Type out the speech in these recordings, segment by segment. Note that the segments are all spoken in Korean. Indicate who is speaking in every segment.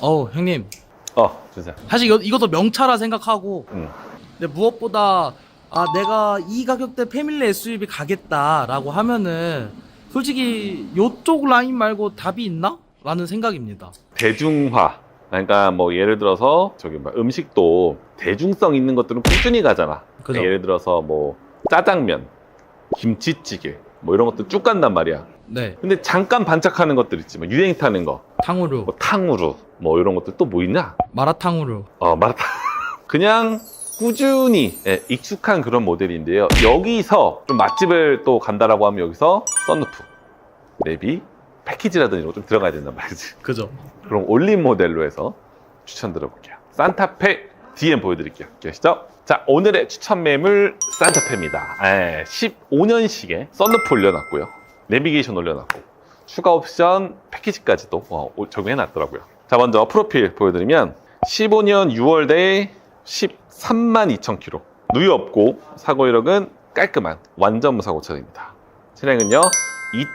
Speaker 1: 형님.
Speaker 2: 주세요.
Speaker 1: 사실 이것도 명차라 생각하고, 근데 무엇보다, 내가 이 가격대 패밀리 SUV 가겠다라고 하면은, 솔직히 요쪽 라인 말고 답이 있나? 라는 생각입니다.
Speaker 2: 대중화. 그러니까 뭐 예를 들어서 저기 뭐 음식도 대중성 있는 것들은 꾸준히 가잖아.
Speaker 1: 그죠.
Speaker 2: 예를 들어서 뭐 짜장면, 김치찌개 뭐 이런 것들 쭉 간단 말이야.
Speaker 1: 네.
Speaker 2: 근데 잠깐 반짝하는 것들 있지. 뭐 유행 타는 거.
Speaker 1: 탕후루,
Speaker 2: 뭐 탕후루. 뭐 이런 것들 또 뭐 있냐?
Speaker 1: 마라탕후루.
Speaker 2: 마라탕. 그냥 꾸준히 익숙한 그런 모델인데요. 여기서 좀 맛집을 또 간다라고 하면 여기서 썬루프, 내비, 패키지라든지 이런 거 좀 들어가야 된단 말이지.
Speaker 1: 그죠.
Speaker 2: 그럼 올린 모델로 해서 추천 들어볼게요. 산타페 DM 보여드릴게요. 계시죠? 자, 오늘의 추천 매물 산타페입니다. 15년식에 썬루프 올려놨고요. 내비게이션 올려놨고 추가 옵션 패키지까지도 적용해놨더라고요. 자, 먼저 프로필 보여드리면 15년 6월대에 13만 2천 킬로, 누유 없고 사고 이력은 깔끔한 완전 무사고 차량입니다. 차량은요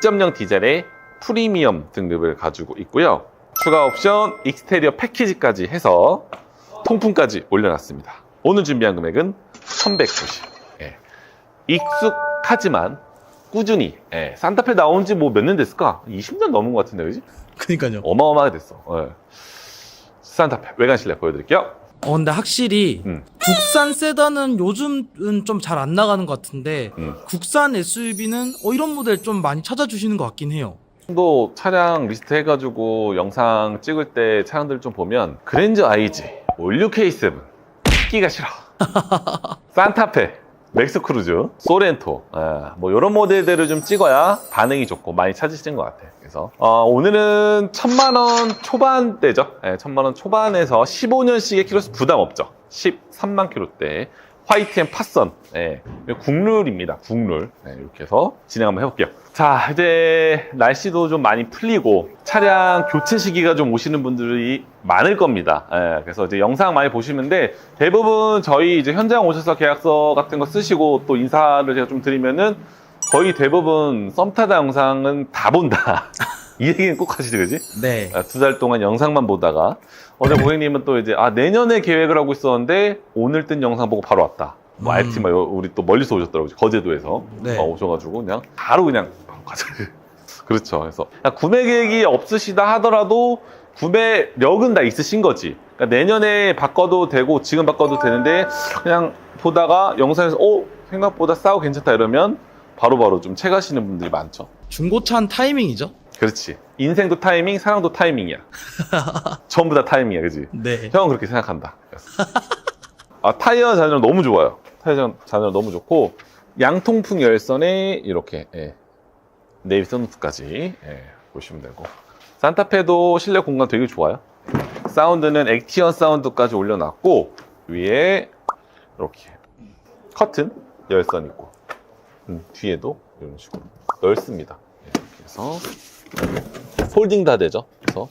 Speaker 2: 2.0 디젤의 프리미엄 등급을 가지고 있고요. 추가 옵션 익스테리어 패키지까지 해서 통풍까지 올려놨습니다. 오늘 준비한 금액은 1190. 익숙하지만 꾸준히 산타페 나온 지 뭐 몇 년 됐을까? 20년 넘은 것 같은데, 그지?
Speaker 1: 그니까요.
Speaker 2: 어마어마하게 됐어. 산타페 외관 실내 보여드릴게요.
Speaker 1: 근데 확실히
Speaker 2: 음.
Speaker 1: 국산 세단은 요즘은 좀 잘 안 나가는 것 같은데 국산 SUV는 이런 모델 좀 많이 찾아주시는 것 같긴 해요.
Speaker 2: 또 차량 리스트 해가지고 영상 찍을 때 차량들 좀 보면 그랜저 IG, 올류 K7 찍기가 싫어. 산타페, 맥스크루즈, 소렌토 뭐 이런 모델들을 좀 찍어야 반응이 좋고 많이 찾으시는 것 같아. 그래서 오늘은 1000만원 초반대죠. 1000만원 초반에서 15년씩의 키로수 부담 없죠. 13만 킬로대 화이트 앤 파선 국룰입니다. 국룰. 이렇게 해서 진행 한번 해볼게요. 자, 이제 날씨도 좀 많이 풀리고 차량 교체 시기가 좀 오시는 분들이 많을 겁니다. 그래서 이제 영상 많이 보시는데 대부분 저희 이제 현장 오셔서 계약서 같은 거 쓰시고 또 인사를 제가 좀 드리면은 거의 대부분 썸 타다 영상은 다 본다. 이 얘기는 꼭 하시죠, 그지?
Speaker 1: 네.
Speaker 2: 2달 동안 영상만 보다가 어제 고객님은 또 이제 내년에 계획을 하고 있었는데 오늘 뜬 영상 보고 바로 왔다. 뭐 알티 우리 또 멀리서 오셨더라고요. 거제도에서
Speaker 1: 네.
Speaker 2: 오셔가지고 그냥 바로 가자. 그렇죠. 그래서 구매 계획이 없으시다 하더라도 구매력은 다 있으신 거지. 그러니까 내년에 바꿔도 되고 지금 바꿔도 되는데 그냥 보다가 영상에서 생각보다 싸고 괜찮다 이러면 바로바로 좀 채가시는 분들이 많죠.
Speaker 1: 중고차는 타이밍이죠?
Speaker 2: 그렇지. 인생도 타이밍, 사랑도 타이밍이야. 전부 다 타이밍이야, 그지?
Speaker 1: 네.
Speaker 2: 형은 그렇게 생각한다. 타이어 잔열 너무 좋아요. 타이어 잔열 너무 좋고 양통풍 열선에 이렇게 네이비 선루프까지 보시면 되고 산타페도 실내 공간 되게 좋아요. 사운드는 액티언 사운드까지 올려놨고 위에 이렇게 커튼 열선 있고 뒤에도 이런 식으로 넓습니다. 이렇게 해서 폴딩 다 되죠. 그래서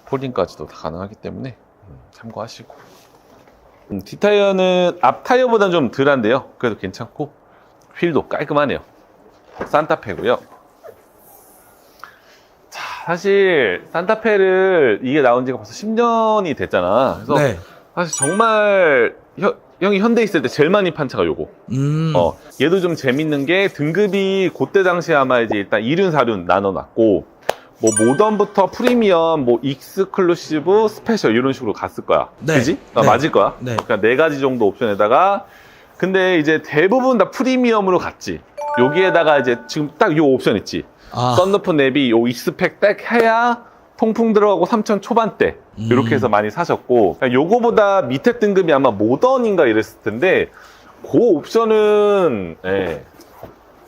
Speaker 2: 폴딩까지도 다 가능하기 때문에 참고하시고 뒷타이어는 앞 타이어보다는 좀 덜한데요. 그래도 괜찮고 휠도 깔끔하네요. 산타페고요. 자, 사실 산타페를 이게 나온 지가 벌써 10년이 됐잖아. 그래서
Speaker 1: 네.
Speaker 2: 사실 정말 형이 현대 있을 때 제일 많이 판 차가 요거. 얘도 좀 재밌는 게 등급이 그때 당시에 아마 이제 일단 2륜, 4륜 나눠놨고 뭐 모던부터 프리미엄, 뭐 익스클루시브, 스페셜 이런 식으로 갔을 거야.
Speaker 1: 네.
Speaker 2: 그지?
Speaker 1: 네.
Speaker 2: 맞을 거야.
Speaker 1: 네.
Speaker 2: 그러니까 4가지 정도 옵션에다가 근데 이제 대부분 다 프리미엄으로 갔지. 여기에다가 이제 지금 딱 요 옵션 있지. 썬루프 내비 요 익스펙 딱 해야 통풍 들어가고 3천 초반대 이렇게 해서 많이 사셨고 그러니까 요거보다 밑에 등급이 아마 모던인가 이랬을 텐데 그 옵션은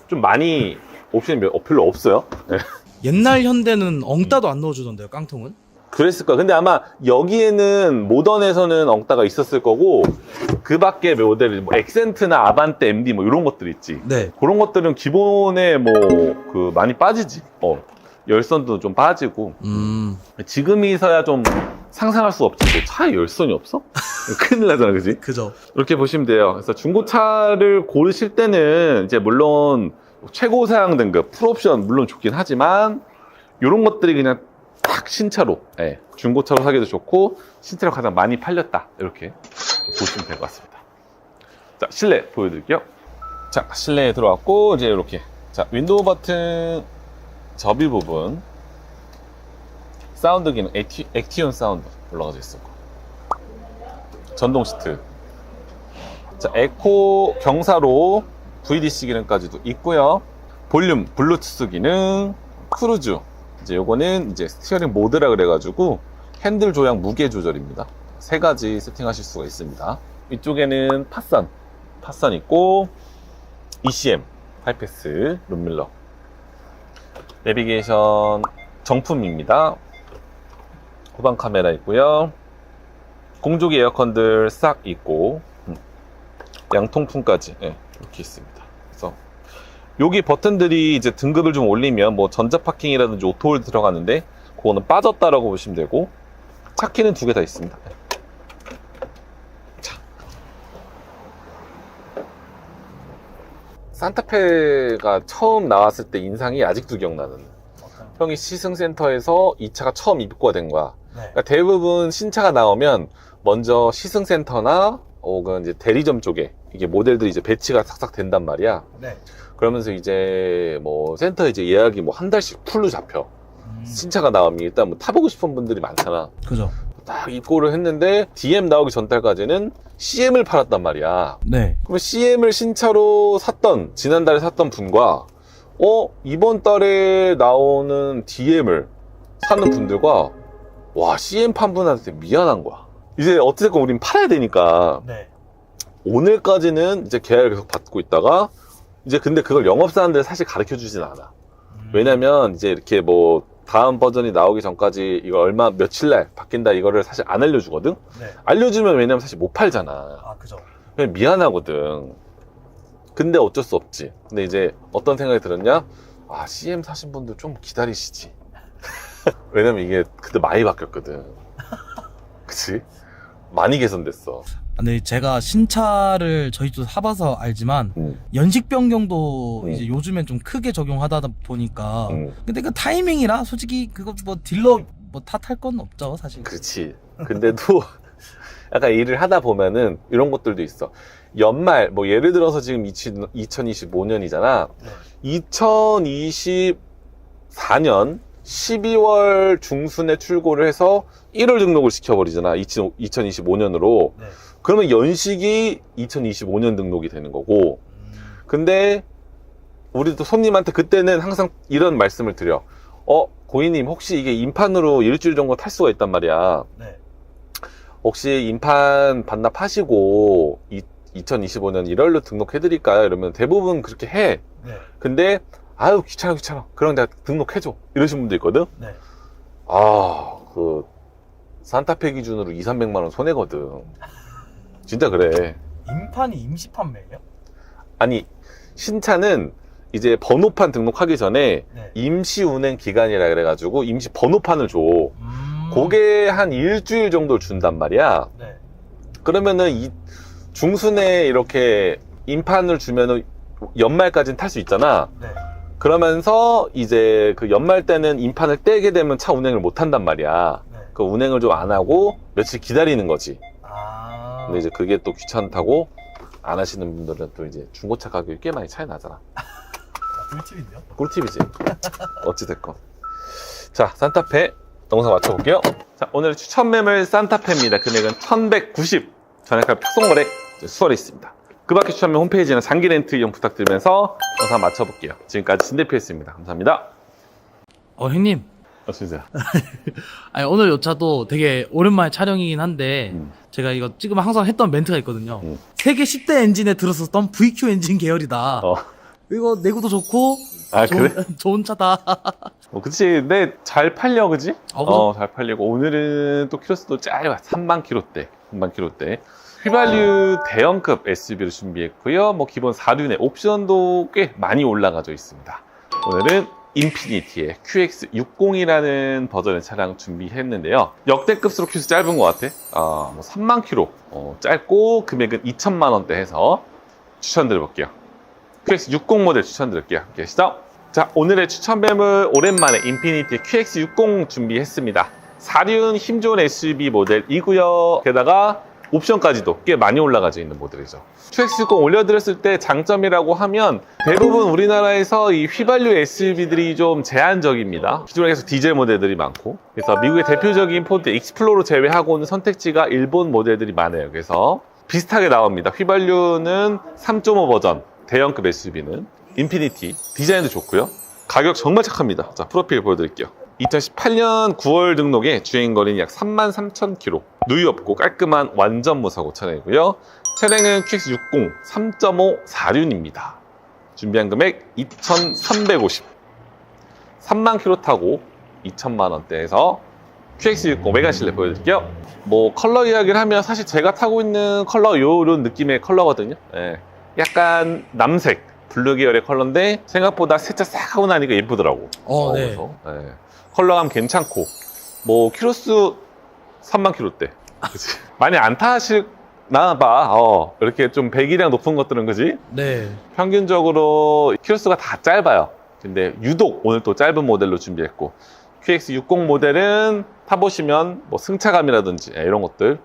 Speaker 2: 좀 많이 옵션이 별로 없어요.
Speaker 1: 옛날 현대는 엉따도 안 넣어주던데요, 깡통은?
Speaker 2: 그랬을 거야. 근데 아마 여기에는 모던에서는 엉따가 있었을 거고 그 밖에 모델이 뭐 엑센트나 아반떼 MD 뭐 이런 것들 있지.
Speaker 1: 네.
Speaker 2: 그런 것들은 기본에 뭐 그 많이 빠지지. 열선도 좀 빠지고 지금이서야 좀 상상할 수 없지. 뭐 차에 열선이 없어? 큰일 나잖아, 그지?
Speaker 1: 그죠.
Speaker 2: 이렇게 보시면 돼요. 그래서 중고차를 고르실 때는 이제 물론 최고 사양 등급, 풀옵션 물론 좋긴 하지만 이런 것들이 그냥 딱 신차로, 예, 중고차로 사기도 좋고 신차로 가장 많이 팔렸다, 이렇게 보시면 될 것 같습니다. 자, 실내 보여드릴게요. 자, 실내에 들어왔고 이제 이렇게, 자, 윈도우 버튼 접이 부분, 사운드 기능, 액티온 사운드 올라가져 있었고, 전동 시트, 자, 에코 경사로 VDC 기능까지도 있고요. 볼륨, 블루투스 기능, 크루즈. 이제 요거는 이제 스티어링 모드라 그래가지고 핸들 조향 무게 조절입니다. 세 가지 세팅하실 수가 있습니다. 이쪽에는 팟선 있고, ECM, 하이패스, 룸밀러, 내비게이션 정품입니다. 후방 카메라 있고요. 공조기 에어컨들 싹 있고, 양통풍까지, 네, 이렇게 있습니다. 그래서 여기 버튼들이 이제 등급을 좀 올리면 뭐 전자 파킹이라든지 오토홀드 들어가는데 그거는 빠졌다라고 보시면 되고, 차키는 두 개 다 있습니다. 자, 산타페가 처음 나왔을 때 인상이 아직도 기억나는. 형이 시승센터에서 이 차가 처음 입고가 된 거야. 그러니까 대부분 신차가 나오면 먼저 시승센터나 혹은 이제 대리점 쪽에 이게 모델들이 이제 배치가 싹싹 된단 말이야.
Speaker 1: 네.
Speaker 2: 그러면서 이제 뭐 센터 이제 예약이 뭐 한 달씩 풀로 잡혀. 신차가 나오면 일단 뭐 타보고 싶은 분들이 많잖아.
Speaker 1: 그죠.
Speaker 2: 딱 입고를 했는데 DM 나오기 전달까지는 CM을 팔았단 말이야.
Speaker 1: 네.
Speaker 2: 그러면 CM을 신차로 샀던, 지난달에 샀던 분과 이번 달에 나오는 DM을 사는 분들과, 와, CM 판 분한테 미안한 거야. 이제 어찌됐건 우린 팔아야 되니까.
Speaker 1: 네.
Speaker 2: 오늘까지는 이제 계약을 계속 받고 있다가, 이제 근데 그걸 영업사원들 사실 가르쳐 주진 않아. 왜냐면 이제 이렇게 뭐 다음 버전이 나오기 전까지 이거 얼마 며칠날 바뀐다 이거를 사실 안 알려주거든.
Speaker 1: 네.
Speaker 2: 알려주면 왜냐면 사실 못 팔잖아.
Speaker 1: 아, 그죠.
Speaker 2: 그냥 미안하거든. 근데 어쩔 수 없지. 근데 이제 어떤 생각이 들었냐? 아, CM 사신 분들 좀 기다리시지. 왜냐면 이게 그때 많이 바뀌었거든. 그치? 많이 개선됐어.
Speaker 1: 근데 제가 신차를 저희도 사봐서 알지만 연식 변경도 이제 요즘엔 좀 크게 적용하다 보니까 근데 그 타이밍이라 솔직히 그거 뭐 딜러 뭐 탓할 건 없죠 사실.
Speaker 2: 그렇지. 근데도 약간 일을 하다 보면은 이런 것들도 있어. 연말 뭐 예를 들어서 지금 2025년이잖아.
Speaker 1: 네.
Speaker 2: 2024년 12월 중순에 출고를 해서 1월 등록을 시켜버리잖아. 2025년으로.
Speaker 1: 네.
Speaker 2: 그러면 연식이 2025년 등록이 되는 거고. 근데 우리도 손님한테 그때는 항상 이런 말씀을 드려. 고객님 혹시 이게 인판으로 일주일 정도 탈 수가 있단 말이야.
Speaker 1: 네.
Speaker 2: 혹시 인판 반납하시고 2025년 1월로 등록해드릴까요? 이러면 대부분 그렇게 해.
Speaker 1: 네.
Speaker 2: 근데 아유 귀찮아. 그럼 내가 등록해줘. 이러신 분도 있거든.
Speaker 1: 네.
Speaker 2: 그 산타페 기준으로 200~300만 원 손해거든. 진짜 그래.
Speaker 1: 임판이 임시 판매예요?
Speaker 2: 아니, 신차는 이제 번호판 등록하기 전에
Speaker 1: 네.
Speaker 2: 임시 운행 기간이라 그래가지고 임시 번호판을 줘. 그게 한 일주일 정도 준단 말이야.
Speaker 1: 네.
Speaker 2: 그러면은 이 중순에 이렇게 임판을 주면은 연말까지는 탈 수 있잖아.
Speaker 1: 네.
Speaker 2: 그러면서 이제 그 연말 때는 임판을 떼게 되면 차 운행을 못 한단 말이야.
Speaker 1: 네.
Speaker 2: 그 운행을 좀 안 하고 며칠 기다리는 거지.
Speaker 1: 아.
Speaker 2: 근데 이제 그게 또 귀찮다고 안 하시는 분들은 또 이제 중고차 가격이 꽤 많이 차이 나잖아.
Speaker 1: 꿀팁인데요?
Speaker 2: 꿀팁이지. 어찌됐건. 자, 산타페 영상 맞춰볼게요. 자, 오늘 추천 매물 산타페입니다. 금액은 1190. 전액할 팍송거래 수월에 있습니다. 그 밖에 추천 매물 홈페이지나 장기 렌트 이용 부탁드리면서 영상 맞춰볼게요. 지금까지 진대표였습니다. 감사합니다.
Speaker 1: 형님.
Speaker 2: 진짜.
Speaker 1: 아니, 오늘 요 차도 되게 오랜만에 촬영이긴 한데 제가 이거 찍으면 항상 했던 멘트가 있거든요. 세계 10대 엔진에 들었었던 VQ 엔진 계열이다. 이거 내구도 좋고
Speaker 2: 그래?
Speaker 1: 좋은 차다.
Speaker 2: 그치. 근데 잘 팔려, 그지?
Speaker 1: 그죠?
Speaker 2: 잘 팔리고. 오늘은 또 키로수도 짧아. 3만 킬로대. 3만 킬로대. 휘발유 대형급 SUV를 준비했고요. 뭐 기본 4륜에 옵션도 꽤 많이 올라가져 있습니다. 오늘은 인피니티의 QX60이라는 버전의 차량 준비했는데요. 역대급수로 키로수 짧은 것 같아. 뭐 3만 킬로 짧고 금액은 2천만 원대 해서 추천드려볼게요. QX60 모델 추천드릴게요. 함께 하시죠. 자, 오늘의 추천 매물 오랜만에 인피니티 QX60 준비했습니다. 4륜 힘 좋은 SUV 모델이고요. 게다가 옵션까지도 꽤 많이 올라가져 있는 모델이죠. QX60 올려드렸을 때 장점이라고 하면 대부분 우리나라에서 이 휘발유 SUV들이 좀 제한적입니다. 기존에 계속 디젤 모델들이 많고, 그래서 미국의 대표적인 포드 익스플로러 제외하고는 선택지가 일본 모델들이 많아요. 그래서 비슷하게 나옵니다. 휘발유는 3.5 버전, 대형급 SUV는 인피니티, 디자인도 좋고요. 가격 정말 착합니다. 자, 프로필 보여드릴게요. 2018년 9월 등록에 주행거리는 약 33,000km, 누이 없고 깔끔한 완전 무사고 차량이고요. 차량은 QX60 3.5 4륜입니다. 준비한 금액 2,350, 3만 km 타고 2천만 원대에서 QX60 외관 실내 보여드릴게요. 뭐 컬러 이야기를 하면 사실 제가 타고 있는 컬러 요런 느낌의 컬러거든요. 예. 약간 남색, 블루 계열의 컬러인데 생각보다 세차 싹 하고 나니까 예쁘더라고.
Speaker 1: 네.
Speaker 2: 그래서, 예. 컬러감 괜찮고, 뭐 키로수 3만 km대. 그치? 많이 안 타시나 봐. 이렇게 좀 배기량 높은 것들은, 그지?
Speaker 1: 네.
Speaker 2: 평균적으로 키로수가 다 짧아요. 근데 유독 오늘 또 짧은 모델로 준비했고, QX60 모델은 타보시면 뭐 승차감이라든지 이런 것들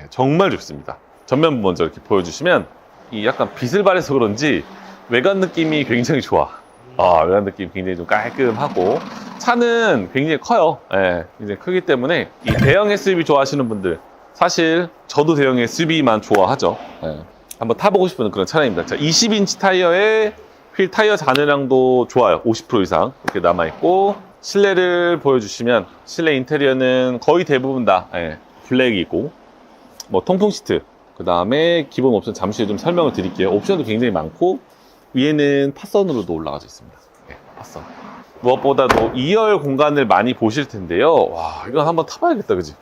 Speaker 2: 정말 좋습니다. 전면부 먼저 이렇게 보여주시면 이 약간 빛을 발해서 그런지 외관 느낌이 굉장히 좋아. 외관 느낌 굉장히 좀 깔끔하고, 차는 굉장히 커요. 굉장히 크기 때문에 이 대형 SUV 좋아하시는 분들, 사실 저도 대형 SUV만 좋아하죠. 한번 타보고 싶은 그런 차량입니다. 자, 20인치 타이어에 휠 타이어 잔해량도 좋아요. 50% 이상 이렇게 남아있고, 실내를 보여주시면 실내 인테리어는 거의 대부분 다 블랙이고, 뭐 통풍 시트, 그 다음에 기본 옵션 잠시 좀 설명을 드릴게요. 옵션도 굉장히 많고, 위에는 팟선으로도 올라가져 있습니다. 팟선. 무엇보다도 2열 공간을 많이 보실 텐데요. 와, 이건 한번 타봐야겠다, 그지?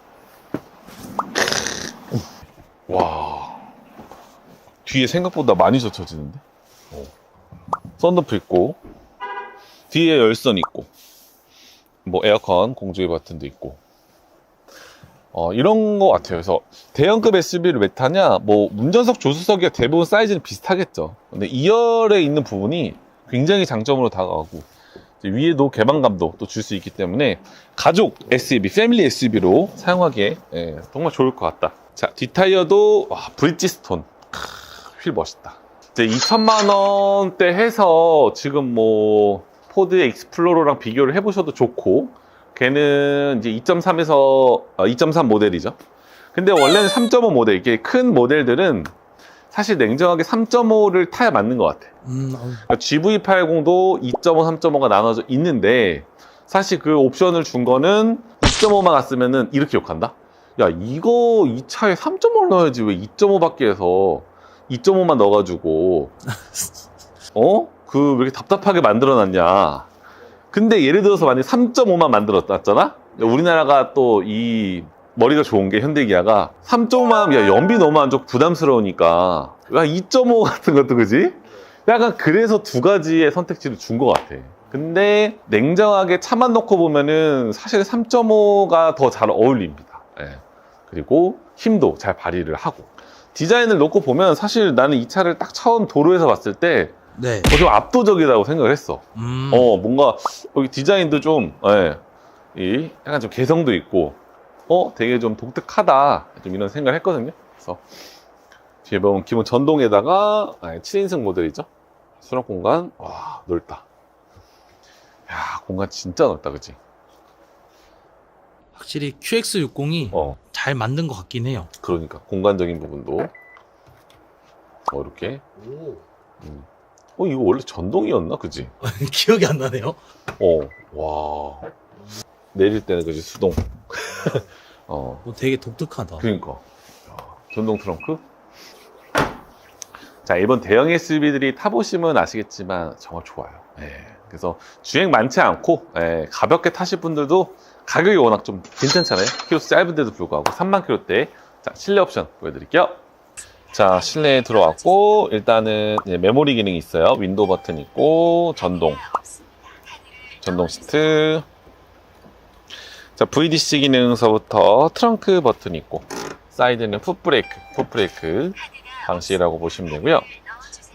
Speaker 2: 와, 뒤에 생각보다 많이 젖혀지는데? 썬루프 있고, 뒤에 열선 있고, 뭐 에어컨 공조기 버튼도 있고, 이런 거 같아요. 그래서 대형급 SUV를 왜 타냐? 뭐 운전석 조수석이 대부분 사이즈는 비슷하겠죠. 근데 2열에 있는 부분이 굉장히 장점으로 다가가고, 위에도 개방감도 또 줄 수 있기 때문에 가족 SUV, 패밀리 SUV로 사용하기에 정말 좋을 것 같다. 자, 뒷타이어도 브릿지스톤, 휠 멋있다. 이제 2천만 원대 해서 지금 뭐 포드 익스플로러랑 비교를 해보셔도 좋고, 걔는 이제 2.3 모델이죠. 근데 원래는 3.5 모델, 이게 큰 모델들은 사실 냉정하게 3.5를 타야 맞는 것 같아. 그러니까 GV80도 2.5, 3.5가 나눠져 있는데, 사실 그 옵션을 준 거는 2.5만 갔으면은 이렇게 욕한다? 야, 이 차에 3.5를 넣어야지 왜 2.5밖에 해서 2.5만 넣어가지고, 왜 이렇게 답답하게 만들어놨냐. 근데 예를 들어서 만약에 3.5만 만들어놨잖아? 우리나라가 또 이 머리가 좋은 게 현대기아가 3.5만, 야, 연비 너무 안 좋고 부담스러우니까, 야, 2.5 같은 것도, 그지? 약간 그래서 두 가지의 선택지를 준 것 같아. 근데 냉정하게 차만 놓고 보면은 사실 3.5가 더 잘 어울립니다. 그리고 힘도 잘 발휘를 하고. 디자인을 놓고 보면 사실 나는 이 차를 딱 처음 도로에서 봤을 때 좀 압도적이라고 생각을 했어. 뭔가 여기 디자인도 좀, 약간 좀 개성도 있고, 되게 좀 독특하다, 좀 이런 생각을 했거든요. 그래서 뒤에 보면 기본 전동에다가 7인승 모델이죠. 수납 공간, 와, 넓다. 야, 공간 진짜 넓다, 그치?
Speaker 1: 확실히 QX60이 잘 만든 것 같긴 해요.
Speaker 2: 그러니까 공간적인 부분도 이렇게. 이거 원래 전동이었나, 그치?
Speaker 1: 기억이 안 나네요.
Speaker 2: 와, 내릴 때는 그지 수동.
Speaker 1: 되게 독특하다.
Speaker 2: 그러니까 전동 트렁크. 자, 이번 대형 SUV들이 타보시면 아시겠지만 정말 좋아요. 그래서 주행 많지 않고 가볍게 타실 분들도 가격이 워낙 좀 괜찮잖아요. 키로수 짧은데도 불구하고 3만 km대. 자, 실내 옵션 보여드릴게요. 자, 실내에 들어왔고, 일단은 메모리 기능이 있어요. 윈도우 버튼 있고, 전동 시트. 자, VDC 기능서부터 트렁크 버튼 있고, 사이드는 풋브레이크 방식이라고 보시면 되고요.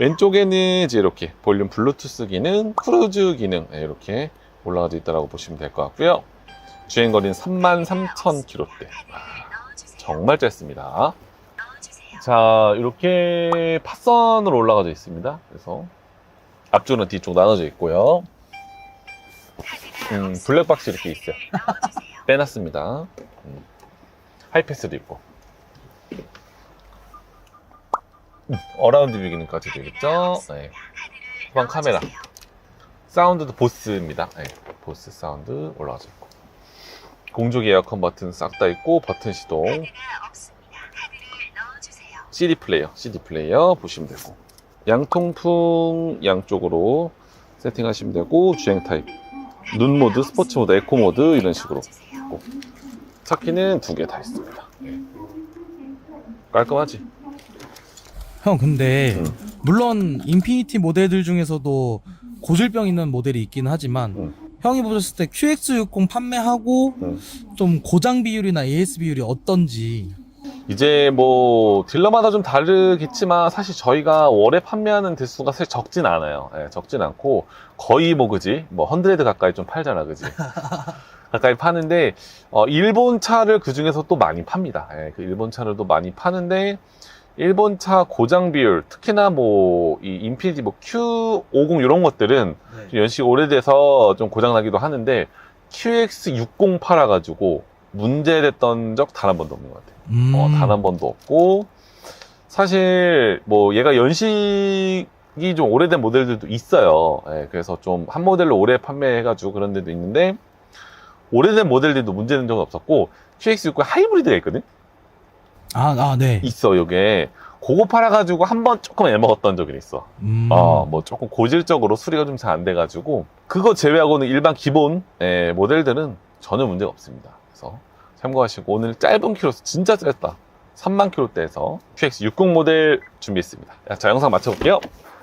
Speaker 2: 왼쪽에는 이제 이렇게 볼륨 블루투스 기능, 크루즈 기능 이렇게 올라가져 있다고 보시면 될 것 같고요. 주행거리는 33,000km. 정말 짧습니다. 자, 이렇게 팟선으로 올라가져 있습니다. 그래서 앞쪽은 뒤쪽 나눠져 있고요. 블랙박스 이렇게 있어요. 빼놨습니다. 하이패스도 있고. 어라운드 뷰 기능까지 되겠죠. 네. 후방 카메라. 사운드도 보스입니다. 네. 보스 사운드 올라가져 있고. 공조기 에어컨 버튼 싹 다 있고, 버튼 시동. CD 플레이어 보시면 되고. 양통풍 양쪽으로 세팅하시면 되고, 주행 타입. 눈 모드, 스포츠 모드, 에코 모드 이런 식으로 있고. 차 키는 2개 다 있습니다. 깔끔하지?
Speaker 1: 형 근데 물론 인피니티 모델들 중에서도 고질병 있는 모델이 있긴 하지만 형이 보셨을 때 QX60 판매하고 좀 고장 비율이나 AS 비율이 어떤지.
Speaker 2: 이제 뭐 딜러마다 좀 다르겠지만 사실 저희가 월에 판매하는 대수가 사실 적진 않아요. 예, 적진 않고 거의 뭐 그지 뭐 100 가까이 좀 팔잖아, 그지? 가까이 파는데 일본 차를 그 중에서 또 많이 팝니다. 예, 그 일본 차를 또 많이 파는데 일본 차 고장 비율, 특히나 뭐 이 인피니티 뭐 Q50 이런 것들은 좀 연식이 오래돼서 좀 고장 나기도 하는데 QX60 팔아가지고 문제됐던 적 단 한 번도 없는 것 같아요. 단 한 번도 없고, 사실 뭐 얘가 연식이 좀 오래된 모델들도 있어요. 예, 그래서 좀 한 모델로 오래 판매해가지고 그런 데도 있는데, 오래된 모델들도 문제된 적은 없었고, QX60 하이브리드가 있거든?
Speaker 1: 네.
Speaker 2: 있어, 요게. 그거 팔아가지고 한 번 조금 애먹었던 적이 있어. 뭐 조금 고질적으로 수리가 좀 잘 안 돼가지고, 그거 제외하고는 일반 기본 모델들은 전혀 문제가 없습니다. 그래서 참고하시고, 오늘 짧은 키로수 진짜 짧다. 3만 킬로대에서 QX60 모델 준비했습니다. 자, 영상 마쳐볼게요.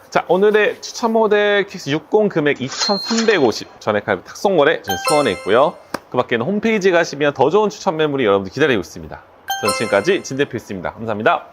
Speaker 2: 자, 오늘의 추천 모델 QX60 금액 2,350 전액 할부 탁송거래 저희 수원에 있고요. 그 밖에는 홈페이지 가시면 더 좋은 추천 매물이 여러분들 기다리고 있습니다. 저는 지금까지 진 대표였습니다. 감사합니다.